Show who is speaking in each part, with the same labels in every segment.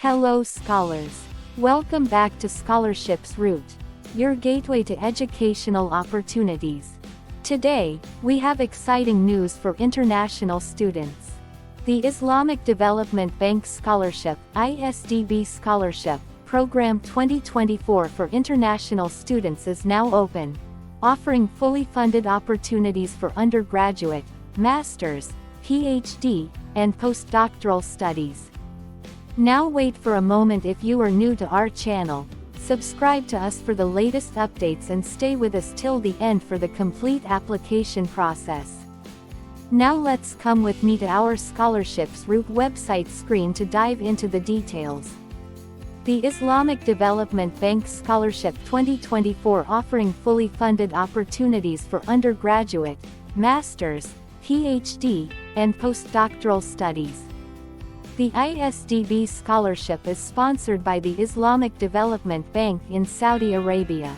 Speaker 1: Hello scholars. Welcome back to Scholarship's Route, your gateway to educational opportunities. Today, we have exciting news for international students. The Islamic Development Bank Scholarship, IsDB Scholarship, Program 2024 for international students is now open, offering fully funded opportunities for undergraduate, master's, PhD, and postdoctoral studies. Now wait for a moment. If you are new to our channel, subscribe to us for the latest updates and stay with us till the end for the complete application process. Now let's come with me to our Scholarship's Route website screen to dive into the details. The Islamic Development Bank Scholarship 2024 offering fully funded opportunities for undergraduate, master's, PhD, and postdoctoral studies. The IsDB Scholarship is sponsored by the Islamic Development Bank in Saudi Arabia.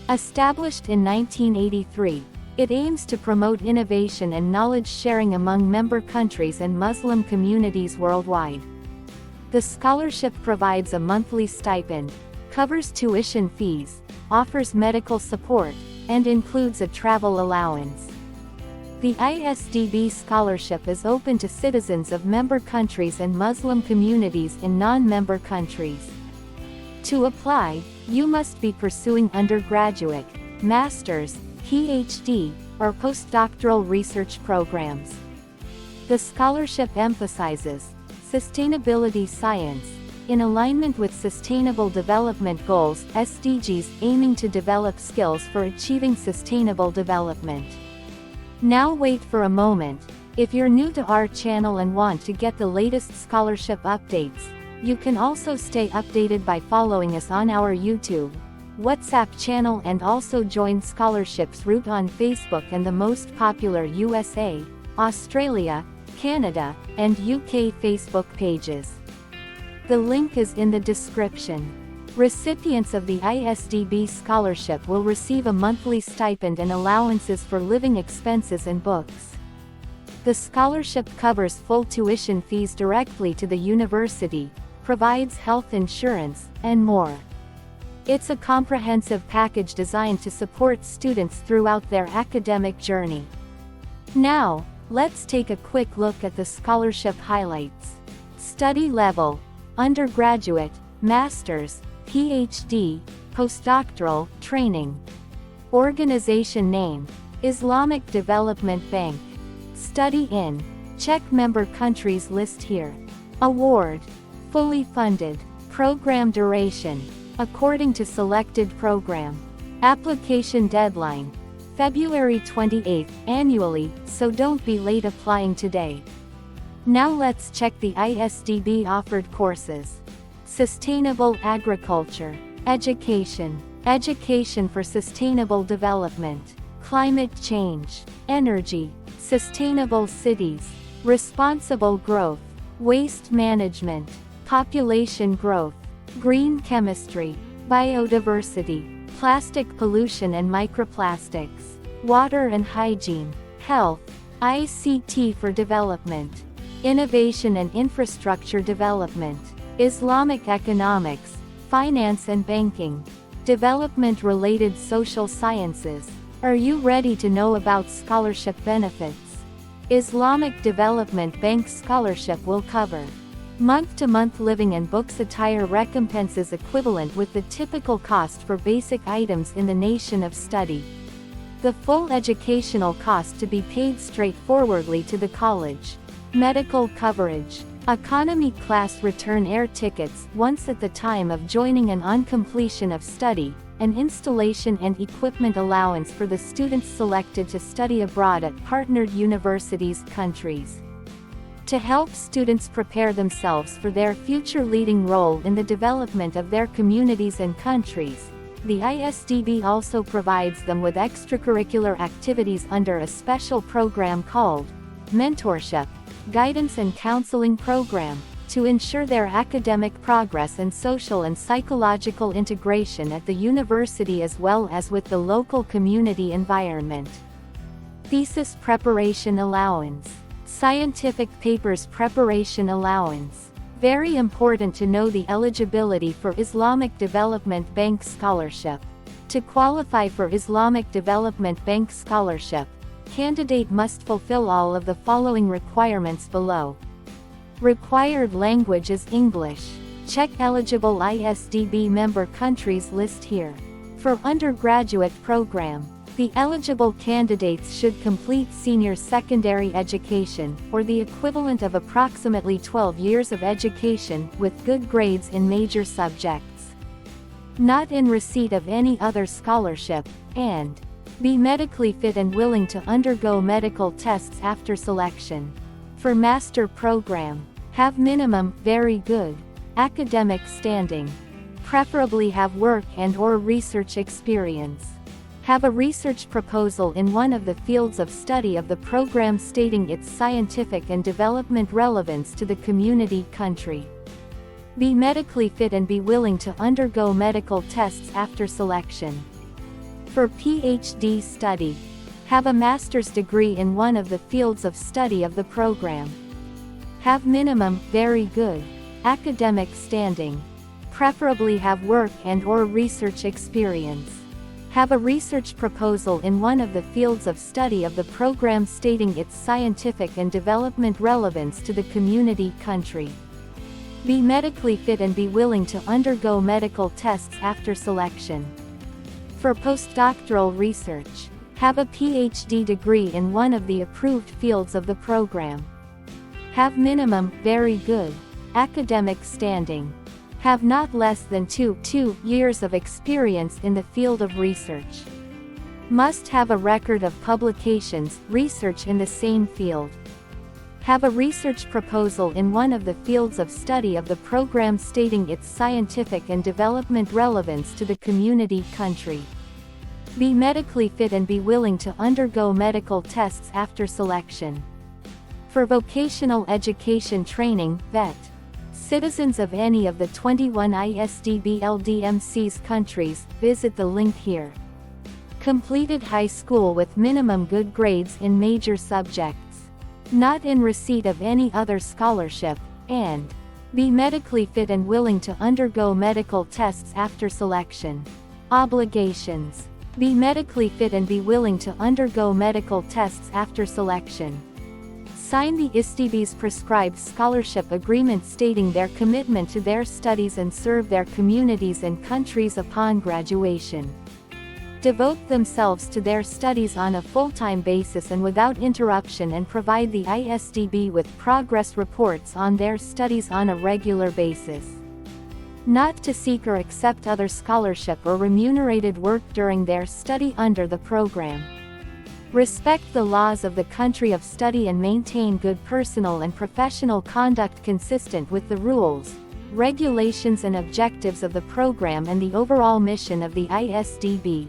Speaker 1: Established in 1983, it aims to promote innovation and knowledge sharing among member countries and Muslim communities worldwide. The scholarship provides a monthly stipend, covers tuition fees, offers medical support, and includes a travel allowance. The IsDB Scholarship is open to citizens of member countries and Muslim communities in non-member countries. To apply, you must be pursuing undergraduate, master's, PhD, or postdoctoral research programs. The scholarship emphasizes sustainability science, in alignment with Sustainable Development Goals (SDGs), aiming to develop skills for achieving sustainable development. Now wait for a moment. If you're new to our channel and want to get the latest scholarship updates, you can also stay updated by following us on our YouTube, WhatsApp channel, and also join Scholarship's Route on Facebook and the most popular USA, Australia, Canada, and UK Facebook pages. The link is in the description. Recipients of the IsDB Scholarship will receive a monthly stipend and allowances for living expenses and books. The scholarship covers full tuition fees directly to the university, provides health insurance, and more. It's a comprehensive package designed to support students throughout their academic journey. Now, let's take a quick look at the scholarship highlights. Study level: undergraduate, master's, PhD, postdoctoral, training. Organization name: Islamic Development Bank. Study in. Check member countries list here. Award: fully funded. Program duration: according to selected program. Application deadline: February 28th, annually, so don't be late applying today. Now let's check the IsDB offered courses. Sustainable agriculture, education, education for sustainable development, climate change, energy, sustainable cities, responsible growth, waste management, population growth, green chemistry, biodiversity, plastic pollution and microplastics, water and hygiene, health, ICT for development, innovation and infrastructure development, Islamic economics, finance and banking, development-related social sciences. Are you ready to know about scholarship benefits? Islamic Development Bank Scholarship will cover month-to-month living and books attire recompenses equivalent with the typical cost for basic items in the nation of study. The full educational cost to be paid straightforwardly to the college. Medical coverage. Economy class return air tickets once at the time of joining and on completion of study, an installation and equipment allowance for the students selected to study abroad at partnered universities countries. To help students prepare themselves for their future leading role in the development of their communities and countries, the IsDB also provides them with extracurricular activities under a special program called Mentorship, Guidance and Counseling Program, to ensure their academic progress and social and psychological integration at the university as well as with the local community environment. Thesis preparation allowance. Scientific papers preparation allowance. Very important to know the eligibility for Islamic Development Bank Scholarship. To qualify for Islamic Development Bank Scholarship, candidate must fulfill all of the following requirements below. Required language is English. Check eligible ISDB member countries list here. For undergraduate program, the eligible candidates should complete senior secondary education, or the equivalent of approximately 12 years of education, with good grades in major subjects. Not in receipt of any other scholarship, and be medically fit and willing to undergo medical tests after selection. For master program, have minimum, very good, academic standing. Preferably have work and/or research experience. Have a research proposal in one of the fields of study of the program stating its scientific and development relevance to the community country. Be medically fit and be willing to undergo medical tests after selection. For PhD study, have a master's degree in one of the fields of study of the program. Have minimum, very good, academic standing. Preferably have work and/or research experience. Have a research proposal in one of the fields of study of the program stating its scientific and development relevance to the community country. Be medically fit and be willing to undergo medical tests after selection. For postdoctoral research, have a PhD degree in one of the approved fields of the program. Have minimum, very good, academic standing. Have not less than 2 years of experience in the field of research. Must have a record of publications, research in the same field. Have a research proposal in one of the fields of study of the program stating its scientific and development relevance to the community country. Be medically fit and be willing to undergo medical tests after selection. For vocational education training, VET. Citizens of any of the 21 ISDB LDMC's countries, visit the link here. Completed high school with minimum good grades in major subjects. Not in receipt of any other scholarship, and be medically fit and willing to undergo medical tests after selection. Obligations. Be medically fit and be willing to undergo medical tests after selection. Sign the IsDB's prescribed scholarship agreement stating their commitment to their studies and serve their communities and countries upon graduation. Devote themselves to their studies on a full-time basis and without interruption and provide the ISDB with progress reports on their studies on a regular basis. Not to seek or accept other scholarship or remunerated work during their study under the program. Respect the laws of the country of study and maintain good personal and professional conduct consistent with the rules, regulations and objectives of the program and the overall mission of the ISDB.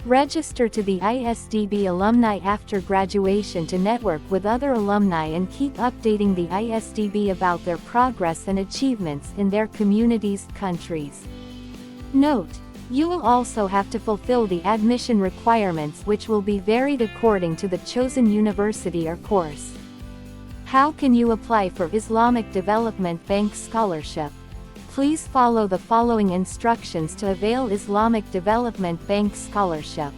Speaker 1: Register to the ISDB alumni after graduation to network with other alumni and keep updating the ISDB about their progress and achievements in their communities, countries. Note: you will also have to fulfill the admission requirements which will be varied according to the chosen university or course. How can you apply for Islamic Development Bank Scholarship? Please follow the following instructions to avail Islamic Development Bank Scholarship.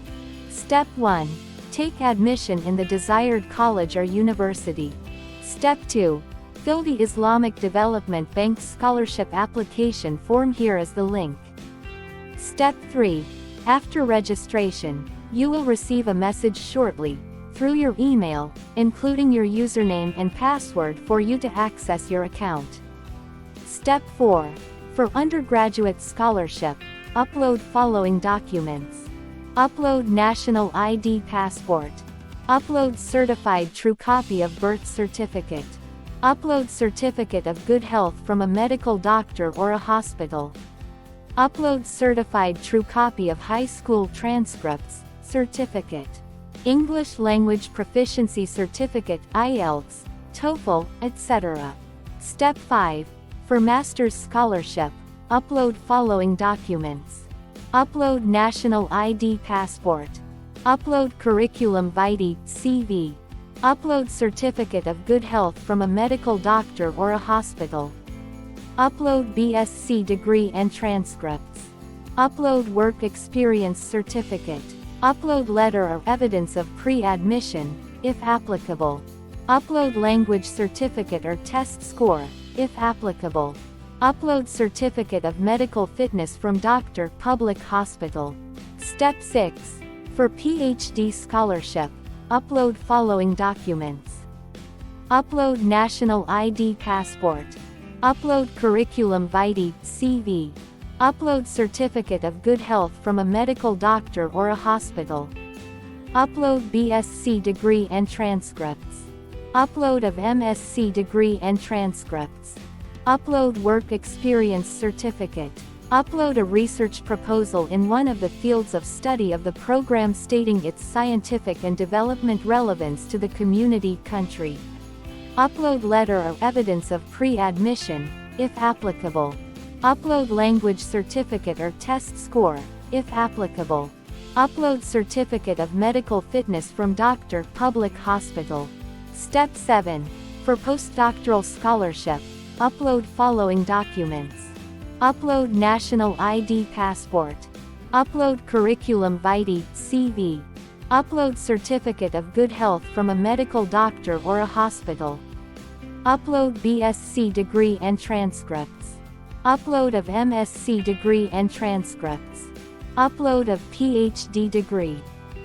Speaker 1: Step 1. Take admission in the desired college or university. Step 2. Fill the Islamic Development Bank Scholarship application form. Here is the link. Step 3. After registration, you will receive a message shortly, through your email, including your username and password for you to access your account. Step 4. For undergraduate scholarship, upload following documents. Upload national ID passport. Upload certified true copy of birth certificate. Upload certificate of good health from a medical doctor or a hospital. Upload certified true copy of high school transcripts, certificate. English language proficiency certificate, IELTS, TOEFL, etc. Step 5. For master's scholarship, upload following documents. Upload national ID passport. Upload curriculum vitae, CV. Upload certificate of good health from a medical doctor or a hospital. Upload BSc degree and transcripts. Upload work experience certificate. Upload letter or evidence of pre-admission, if applicable. Upload language certificate or test score, if applicable. Upload certificate of medical fitness from doctor, public hospital. Step 6. For PhD scholarship, upload following documents. Upload national ID passport. Upload curriculum vitae, CV. Upload certificate of good health from a medical doctor or a hospital. Upload BSc degree and transcripts. Upload of MSc degree and transcripts. Upload work experience certificate. Upload a research proposal in one of the fields of study of the program stating its scientific and development relevance to the community country. Upload letter or evidence of pre-admission, if applicable. Upload language certificate or test score, if applicable. Upload certificate of medical fitness from doctor, public hospital. Step 7. For postdoctoral scholarship, upload following documents. Upload national ID passport. Upload curriculum vitae, CV. Upload certificate of good health from a medical doctor or a hospital. Upload BSc degree and transcripts. Upload of MSc degree and transcripts. Upload of PhD degree.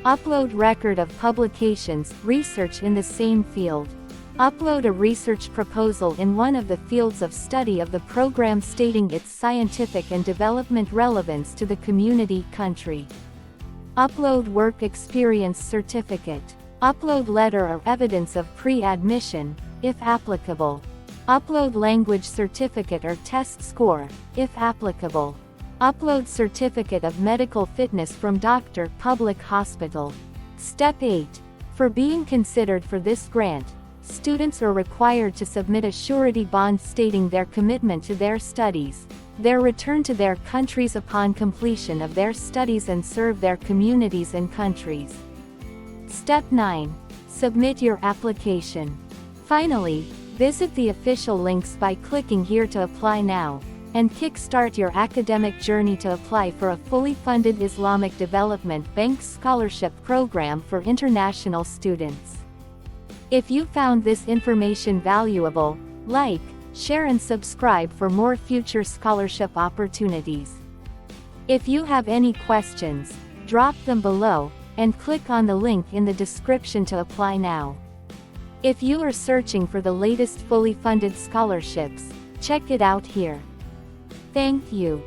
Speaker 1: Upload record of publications, research in the same field. Upload a research proposal in one of the fields of study of the program stating its scientific and development relevance to the community country. Upload work experience certificate. Upload letter or evidence of pre-admission, if applicable. Upload language certificate or test score, if applicable. Upload certificate of medical fitness from doctor, public hospital. Step 8. For being considered for this grant, students are required to submit a surety bond stating their commitment to their studies, their return to their countries upon completion of their studies and serve their communities and countries. Step 9. Submit your application. Finally, visit the official links by clicking here to apply now, and kickstart your academic journey to apply for a fully funded Islamic Development Bank Scholarship program for international students. If you found this information valuable, like, share and subscribe for more future scholarship opportunities. If you have any questions, drop them below, and click on the link in the description to apply now. If you are searching for the latest fully funded scholarships, check it out here. Thank you.